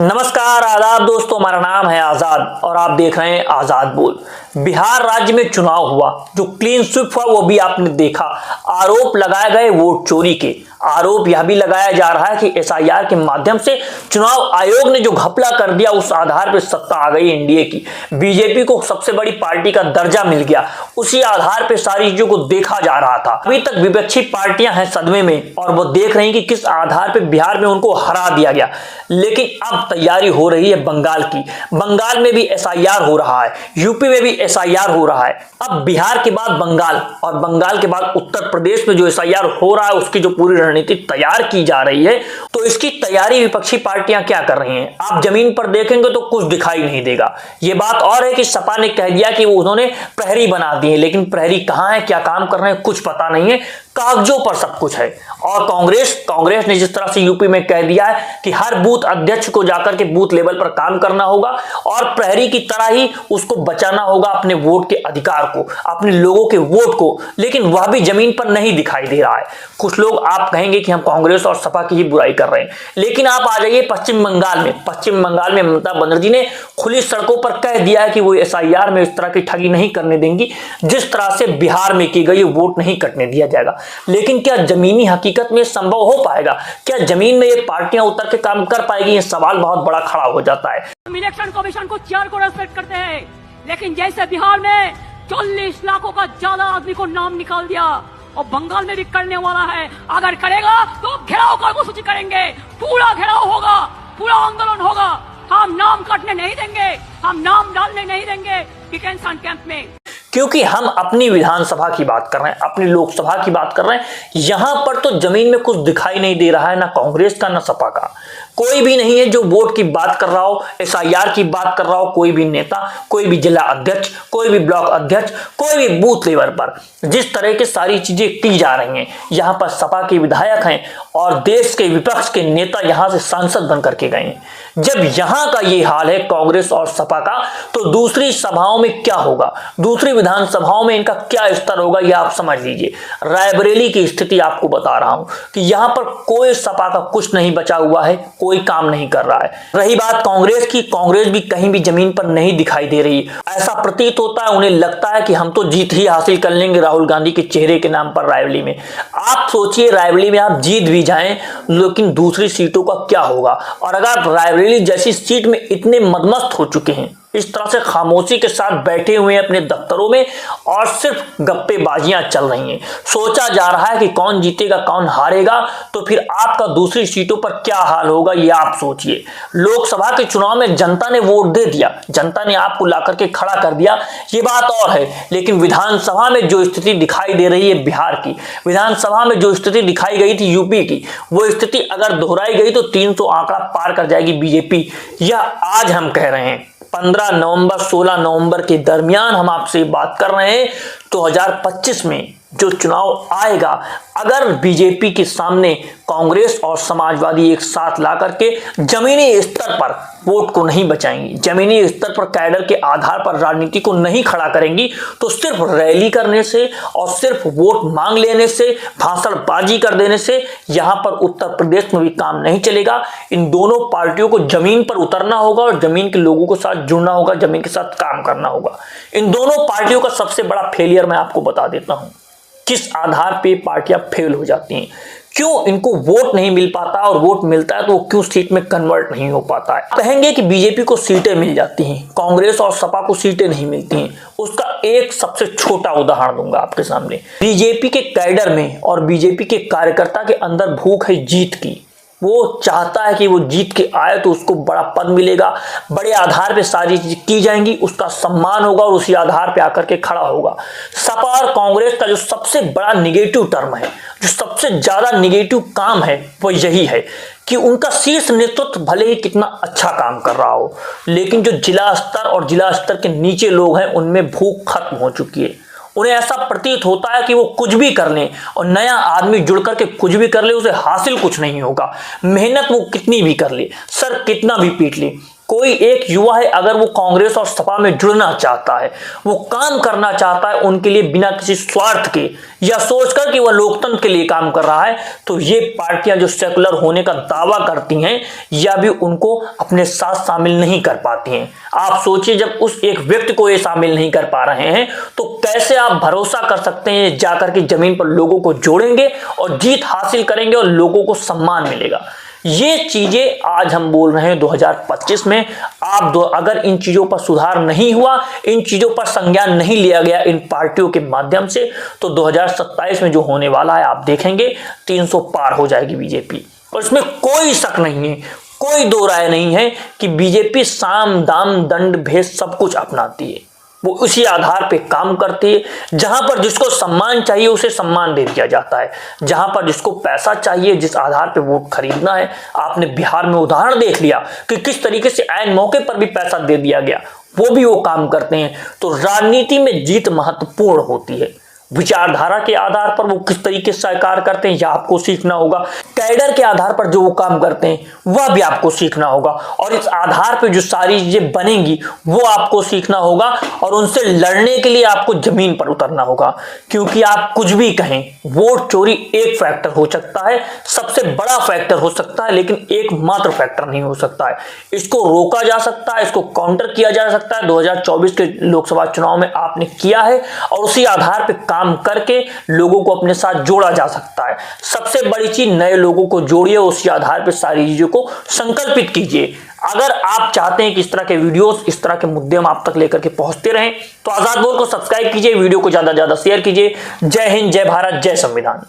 नमस्कार आदाब दोस्तों, हमारा नाम है आजाद और आप देख रहे हैं आजाद बोल। बिहार राज्य में चुनाव हुआ, जो क्लीन स्वीप हुआ वो भी आपने देखा। आरोप लगाए गए वोट चोरी के। आरोप यह भी लगाया जा रहा है कि एसआईआर के माध्यम से चुनाव आयोग ने जो घपला कर दिया, उस आधार पर सत्ता आ गई एनडीए की। बीजेपी को सबसे बड़ी पार्टी का दर्जा मिल गया, उसी आधार पर सारी चीजों को देखा जा रहा था। अभी तक विपक्षी पार्टियां हैं सदमे में और वो देख रही कि किस आधार पर बिहार में उनको हरा दिया गया। लेकिन अब तैयारी हो रही है बंगाल की। बंगाल में भी एसआईआर हो रहा है, यूपी में भी एसआईआर हो रहा है। अब बिहार के बाद बंगाल और बंगाल के बाद उत्तर प्रदेश में जो एसआईआर हो रहा है, उसकी जो पूरी रणनीति तैयार की जा रही है, तो इसकी तैयारी विपक्षी पार्टियां क्या कर रही हैं आप जमीन पर देखेंगे तो कुछ दिखाई नहीं देगा। यह बात और है कि सपा ने कह दिया कि उन्होंने प्रहरी बना दिए, लेकिन प्रहरी कहां है, क्या काम कर रहे हैं, कुछ पता नहीं है। कागजों पर सब कुछ है। और कांग्रेस ने जिस तरह से यूपी में कह दिया है कि हर बूथ अध्यक्ष को जाकर के बूथ लेवल पर काम करना होगा और प्रहरी की तरह ही उसको बचाना होगा अपने वोट के अधिकार को, अपने लोगों के वोट को, लेकिन वह भी जमीन पर नहीं दिखाई दे रहा है। कुछ लोग आप कहेंगे कि हम कांग्रेस और सपा की ही बुराई कर रहे हैं, लेकिन आप आ जाइए पश्चिम बंगाल में ममता बनर्जी ने खुली सड़कों पर कह दिया है कि वो एसआईआर में इस तरह की ठगी नहीं करने देंगी जिस तरह से बिहार में की गई, वोट नहीं कटने दिया जाएगा। लेकिन क्या जमीनी हकीकत में संभव हो पाएगा? क्या जमीन में ये पार्टियां उतर के काम कर पाएगी? ये सवाल बहुत बड़ा खड़ा हो जाता है। इलेक्शन कमीशन को चेयर को रेस्पेक्ट करते हैं, लेकिन जैसे बिहार में 40 लाखों का ज्यादा आदमी को नाम निकाल दिया और बंगाल में भी करने वाला है। अगर करेगा तो घेराव कर्मसूची करेंगे, पूरा घेराव होगा, पूरा आंदोलन होगा। हम नाम काटने नहीं देंगे, हम नाम डालने नहीं देंगे डिटेंशन कैंप में, क्योंकि हम अपनी विधानसभा की बात कर रहे हैं, अपनी लोकसभा की बात कर रहे हैं। यहां पर तो जमीन में कुछ दिखाई नहीं दे रहा है, ना कांग्रेस का ना सपा का। कोई भी नहीं है जो वोट की बात कर रहा हो, एसआईआर की बात कर रहा हो। कोई भी नेता, कोई भी जिला अध्यक्ष, कोई भी ब्लॉक अध्यक्ष, कोई भी बूथ लेवल पर जिस तरह की सारी चीजें की जा रही हैं, यहां पर सपा के विधायक हैं और देश के विपक्ष के नेता यहां से सांसद बन करके गए हैं। जब यहां का ये हाल है कांग्रेस और सपा का, तो दूसरी सभाओं में क्या होगा, दूसरी विधानसभाओं में इनका क्या स्तर होगा, यह आप समझ लीजिए। रायबरेली की स्थिति आपको बता रहा हूं कि यहां पर कोई सपा का कुछ नहीं बचा हुआ है, कोई काम नहीं कर रहा है। रही बात कांग्रेस की, कांग्रेस भी कहीं भी जमीन पर नहीं दिखाई दे रही। ऐसा प्रतीत होता है, उन्हें लगता है कि हम तो जीत ही हासिल कर लेंगे राहुल गांधी के चेहरे के नाम पर रायबरेली में। आप सोचिए, रायबरेली में आप जीत भी जाएं, लेकिन दूसरी सीटों का क्या होगा? और अगर रायबरेली जैसी सीट में इतने मदमस्त हो चुके हैं, इस तरह से खामोशी के साथ बैठे हुए हैं अपने दफ्तरों में और सिर्फ गप्पेबाजियां चल रही हैं, सोचा जा रहा है कि कौन जीतेगा कौन हारेगा, तो फिर आपका दूसरी सीटों पर क्या हाल होगा ये आप सोचिए। लोकसभा के चुनाव में जनता ने वोट दे दिया, जनता ने आपको ला करके खड़ा कर दिया, ये बात और है। लेकिन विधानसभा में जो स्थिति दिखाई दे रही है बिहार की, विधानसभा में जो स्थिति दिखाई गई थी यूपी की, वो स्थिति अगर दोहराई गई तो 300 आंकड़ा पार कर जाएगी बीजेपी। यह आज हम कह रहे हैं 15 नवंबर 16 नवंबर के दरमियान हम आपसे बात कर रहे हैं। 2025 में जो चुनाव आएगा, अगर बीजेपी के सामने कांग्रेस और समाजवादी एक साथ ला करके जमीनी स्तर पर वोट को नहीं बचाएंगी, जमीनी स्तर पर कैडर के आधार पर राजनीति को नहीं खड़ा करेंगी, तो सिर्फ रैली करने से और सिर्फ वोट मांग लेने से, भाषणबाजी कर देने से यहां पर उत्तर प्रदेश में भी काम नहीं चलेगा। इन दोनों पार्टियों को जमीन पर उतरना होगा और जमीन के लोगों के साथ जुड़ना होगा, जमीन के साथ काम करना होगा। इन दोनों पार्टियों का सबसे बड़ा फेलियर मैं आपको बता देता हूं, किस आधार पे पार्टियां फेल हो जाती हैं, क्यों इनको वोट नहीं मिल पाता, और वोट मिलता है तो वो क्यों सीट में कन्वर्ट नहीं हो पाता है। कहेंगे कि बीजेपी को सीटें मिल जाती हैं, कांग्रेस और सपा को सीटें नहीं मिलती हैं। उसका एक सबसे छोटा उदाहरण दूंगा आपके सामने। बीजेपी के कैडर में और बीजेपी के कार्यकर्ता के अंदर भूख है जीत की। वो चाहता है कि वो जीत के आए तो उसको बड़ा पद मिलेगा, बड़े आधार पे सारी चीज की जाएंगी, उसका सम्मान होगा और उसी आधार पे आकर के खड़ा होगा। सपा और कांग्रेस का जो सबसे बड़ा निगेटिव टर्म है, जो सबसे ज्यादा निगेटिव काम है, वो यही है कि उनका शीर्ष नेतृत्व भले ही कितना अच्छा काम कर रहा हो, लेकिन जो जिला स्तर और जिला स्तर के नीचे लोग हैं, उनमें भूख खत्म हो चुकी है। उन्हें ऐसा प्रतीत होता है कि वो कुछ भी कर लें और नया आदमी जुड़ करके कुछ भी कर ले, उसे हासिल कुछ नहीं होगा। मेहनत वो कितनी भी कर ले, सर कितना भी पीट ले, कोई एक युवा है, अगर वो कांग्रेस और सपा में जुड़ना चाहता है, वो काम करना चाहता है उनके लिए बिना किसी स्वार्थ के या सोचकर कि वह लोकतंत्र के लिए काम कर रहा है, तो ये पार्टियां जो सेकुलर होने का दावा करती हैं या भी उनको अपने साथ शामिल नहीं कर पाती हैं। आप सोचिए, जब उस एक व्यक्ति को ये शामिल नहीं कर पा रहे हैं तो कैसे आप भरोसा कर सकते हैं जाकर के जमीन पर लोगों को जोड़ेंगे और जीत हासिल करेंगे और लोगों को सम्मान मिलेगा। ये चीजें आज हम बोल रहे हैं 2025 में। अगर इन चीजों पर सुधार नहीं हुआ, इन चीजों पर संज्ञान नहीं लिया गया इन पार्टियों के माध्यम से, तो 2027 में जो होने वाला है आप देखेंगे 300 पार हो जाएगी बीजेपी। और इसमें कोई शक नहीं है, कोई दो राय नहीं है कि बीजेपी साम दाम दंड भेद सब कुछ अपनाती है। वो उसी आधार पे काम करती है। जहां पर जिसको सम्मान चाहिए उसे सम्मान दे दिया जाता है, जहां पर जिसको पैसा चाहिए, जिस आधार पे वोट खरीदना है। आपने बिहार में उदाहरण देख लिया कि किस तरीके से ऐन मौके पर भी पैसा दे दिया गया, वो भी वो काम करते हैं। तो राजनीति में जीत महत्वपूर्ण होती है। विचारधारा के आधार पर वो किस तरीके से कार्य करते हैं यह आपको सीखना होगा। कैडर के आधार पर जो वो काम करते हैं वह भी आपको सीखना होगा, और इस आधार पर जो सारी चीजें बनेंगी वो आपको सीखना होगा। और उनसे लड़ने के लिए आपको जमीन पर उतरना होगा, क्योंकि आप कुछ भी कहें, वोट चोरी एक फैक्टर हो सकता है, सबसे बड़ा फैक्टर हो सकता है, लेकिन एकमात्र फैक्टर नहीं हो सकता है। इसको रोका जा सकता है, इसको काउंटर किया जा सकता है। 2024 के लोकसभा चुनाव में आपने किया है, और उसी आधार पर काम करके लोगों को अपने साथ जोड़ा जा सकता है। सबसे बड़ी चीज, नए लोगों को जोड़िए, उसी आधार पर सारी चीजों को संकल्पित कीजिए। अगर आप चाहते हैं कि इस तरह के वीडियोस, इस तरह के मुद्दे हम आप तक लेकर के पहुंचते रहें, तो आजाद बोल को सब्सक्राइब कीजिए, वीडियो को ज्यादा से ज्यादा शेयर कीजिए। जय हिंद, जय भारत, जय संविधान।